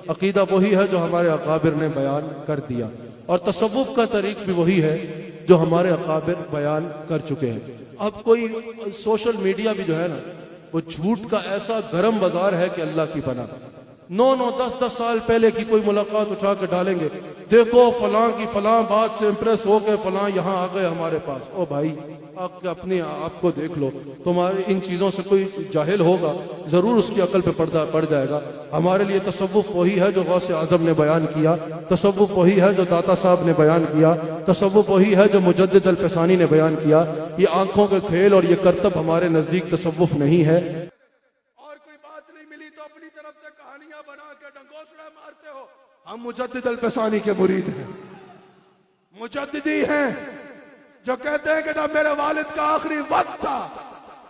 अकीदा वही है जो हमारे अकाबिर ने बयान कर दिया और तसव्वुफ का तरीक भी वही है जो हमारे अकाबिर बयान कर चुके हैं। अब कोई सोशल मीडिया भी जो है ना, वो झूठ का ऐसा गरम बाजार है कि अल्लाह की पनाह। 9-10 साल पहले की कोई मुलाकात उठा के डालेंगे, देखो फलां की फलां बात से इंप्रेस हो गए, फलां यहाँ आ गए हमारे पास। ओ भाई, अपने आप को देख लो, तुम्हारे इन चीजों से कोई जाहिल होगा जरूर उसकी अकल पे पर्दा पड़ जाएगा। हमारे लिए तसव्वुफ वही है जो गौसे आजम ने बयान किया, तसव्वुफ वही है जो दाता साहब ने बयान किया, तसव्वुफ वही है जो मुजद्दिद अल-फसानी ने बयान किया। ये आंखों के खेल और ये करतब हमारे नजदीक तसव्वुफ नहीं है। और कोई बात नहीं मिली तो अपनी तरफ से कहानियां बना के डंगोसड़ा मारते हो। हम मुजद्दिद अल-फसानी के मुरीद हैं, मुजद्दिदी हैं, जो कहते हैं कि जब मेरे वालिद का आखिरी वक्त था,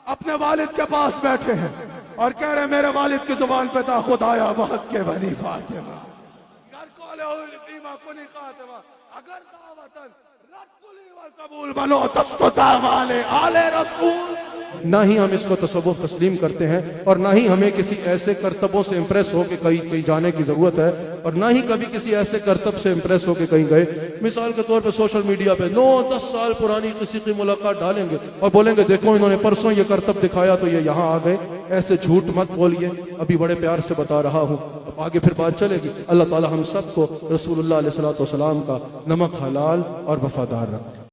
अपने वालिद के पास बैठे हैं और कह रहे मेरे वालिद की जुबान पे था खुदाया वक्त के बनी फातिमा घर को ले कीमा कुनी खातिमा अगर दावतन रद्दुली व कबूल बनो तस्कुता वाले आले रसूल। ना ही हम इसको तसव्वुफ तस्लीम करते हैं और ना ही हमें किसी ऐसे करतबों से इंप्रेस होकर कहीं जाने की जरूरत है और ना ही कभी किसी ऐसे करतब से इंप्रेस होकर कहीं गए। मिसाल के तौर पे सोशल मीडिया पे 9-10 साल पुरानी किसी की मुलाकात डालेंगे और बोलेंगे देखो इन्होंने परसों ये करतब दिखाया तो ये यहाँ आ गए। ऐसे झूठ मत बोलिए, अभी बड़े प्यार से बता रहा हूँ, आगे फिर बात चलेगी। अल्लाह ताला हम सबको रसूलुल्लाह अलैहि सल्लतु वस्सलाम का नमक हलाल और वफादार रखे।